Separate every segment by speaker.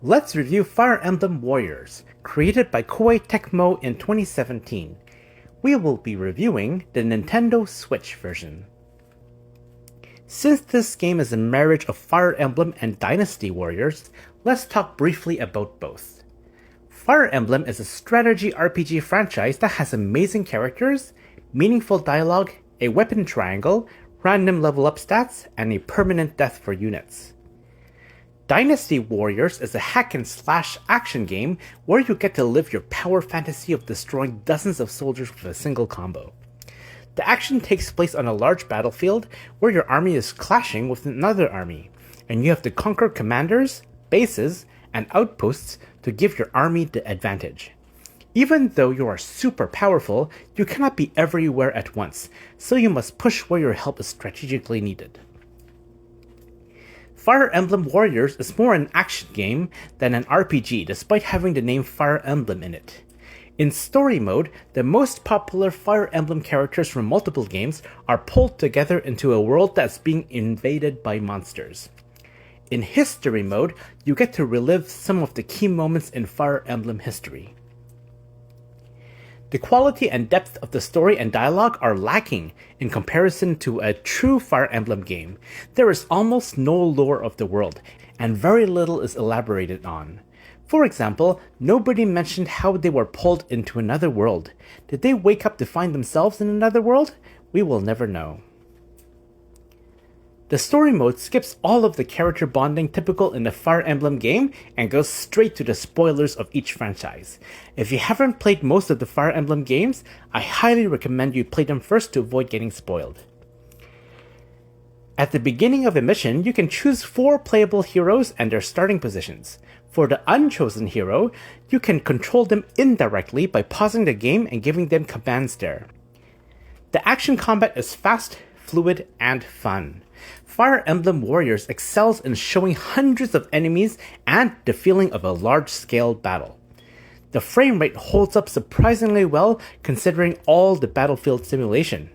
Speaker 1: Let's review Fire Emblem Warriors, created by Koei Tecmo in 2017. We will be reviewing the Nintendo Switch version. Since this game is a marriage of Fire Emblem and Dadozy Warriors, let's talk briefly about both. Fire Emblem is a strategy RPG franchise that has amazing characters, meaningful dialogue, a weapon triangle, random level up stats, and a permanent death for units. Dadozy Warriors is a hack-and-slash action game where you get to live your power fantasy of destroying dozens of soldiers with a single combo. The action takes place on a large battlefield where your army is clashing with another army, and you have to conquer commanders, bases, and outposts to give your army the advantage. Even though you are super powerful, you cannot be everywhere at once, so you must push where your help is strategically needed. Fire Emblem Warriors is more an action game than an RPG despite having the name Fire Emblem in it. In story mode, the most popular Fire Emblem characters from multiple games are pulled together into a world that's being invaded by monsters. In history mode, you get to relive some of the key moments in Fire Emblem history. The quality and depth of the story and dialogue are lacking in comparison to a true Fire Emblem game. There is almost no lore of the world, and very little is elaborated on. For example, nobody mentioned how they were pulled into another world. Did they wake up to find themselves in another world? We will never know. The story mode skips all of the character bonding typical in the Fire Emblem game and goes straight to the spoilers of each franchise. If you haven't played most of the Fire Emblem games, I highly recommend you play them first to avoid getting spoiled. At the beginning of a mission, you can choose 4 playable heroes and their starting positions. For the unchosen hero, you can control them indirectly by pausing the game and giving them commands there. The action combat is fast, fluid, and fun. Fire Emblem Warriors excels in showing hundreds of enemies and the feeling of a large-scale battle. The frame rate holds up surprisingly well considering all the battlefield simulation.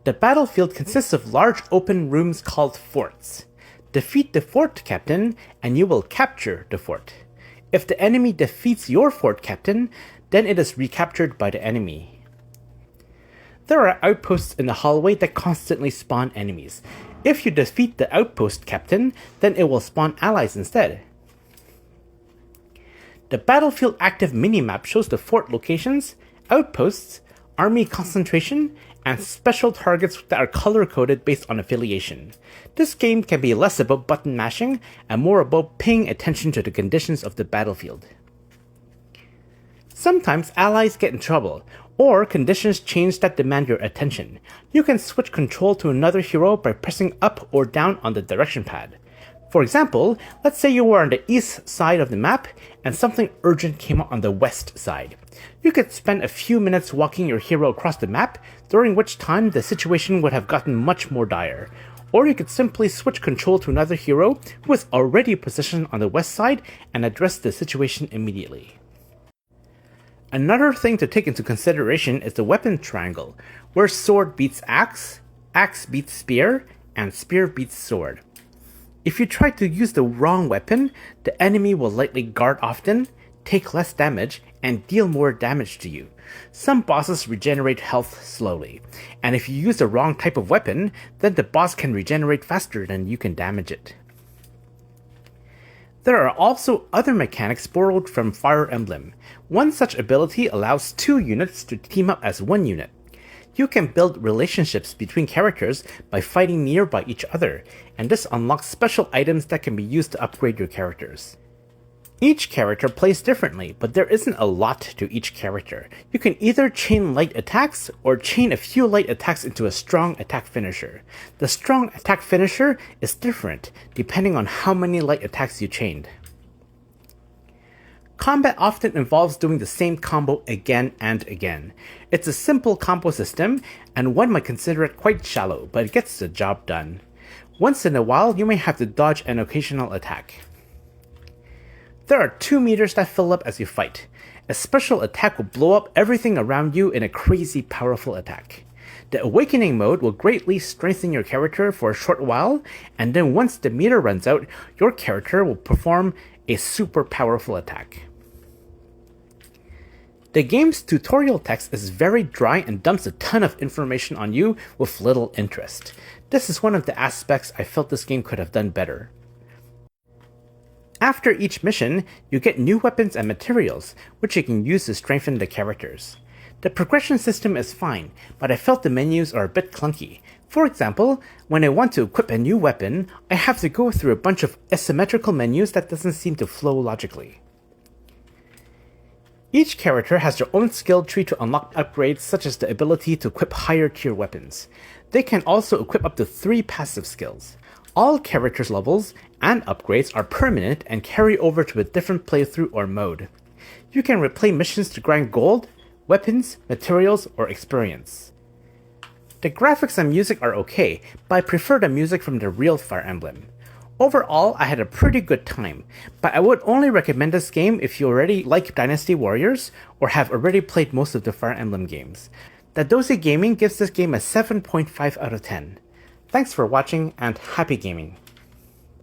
Speaker 1: The battlefield consists of large open rooms called forts. Defeat the fort captain and you will capture the fort. If the enemy defeats your fort captain, then it is recaptured by the enemy. There are outposts in the hallway that constantly spawn enemies. If you defeat the outpost captain, then it will spawn allies instead. The battlefield active minimap shows the fort locations, outposts, army concentration, and special targets that are color-coded based on affiliation. This game can be less about button mashing and more about paying attention to the conditions of the battlefield. Sometimes allies get in trouble, or conditions change that demand your attention. You can switch control to another hero by pressing up or down on the direction pad. For example, let's say you were on the east side of the map and something urgent came up on the west side. You could spend a few minutes walking your hero across the map, during which time the situation would have gotten much more dire. Or you could simply switch control to another hero who is already positioned on the west side and address the situation immediately. Another thing to take into consideration is the weapon triangle, where sword beats axe, axe beats spear, and spear beats sword. If you try to use the wrong weapon, the enemy will likely guard often, take less damage, and deal more damage to you. Some bosses regenerate health slowly, and if you use the wrong type of weapon, then the boss can regenerate faster than you can damage it. There are also other mechanics borrowed from Fire Emblem. One such ability allows 2 units to team up as 1 unit. You can build relationships between characters by fighting nearby each other, and this unlocks special items that can be used to upgrade your characters. Each character plays differently, but there isn't a lot to each character. You can either chain light attacks or chain a few light attacks into a strong attack finisher. The strong attack finisher is different depending on how many light attacks you chained. Combat often involves doing the same combo again and again. It's a simple combo system, and one might consider it quite shallow, but it gets the job done. Once in a while, you may have to dodge an occasional attack. There are 2 meters that fill up as you fight. A special attack will blow up everything around you in a crazy powerful attack. The Awakening mode will greatly strengthen your character for a short while, and then once the meter runs out, your character will perform a super powerful attack. The game's tutorial text is very dry and dumps a ton of information on you with little interest. This is one of the aspects I felt this game could have done better. After each mission, you get new weapons and materials, which you can use to strengthen the characters. The progression system is fine, but I felt the menus are a bit clunky. For example, when I want to equip a new weapon, I have to go through a bunch of asymmetrical menus that doesn't seem to flow logically. Each character has their own skill tree to unlock upgrades, such as the ability to equip higher tier weapons. They can also equip up to 3 passive skills. All characters' levels and upgrades are permanent and carry over to a different playthrough or mode. You can replay missions to grind gold, weapons, materials, or experience. The graphics and music are okay, but I prefer the music from the real Fire Emblem. Overall, I had a pretty good time, but I would only recommend this game if you already like Dynasty Warriors or have already played most of the Fire Emblem games. Dadozy Gaming gives this game a 7.5 out of 10. Thanks for watching and happy gaming!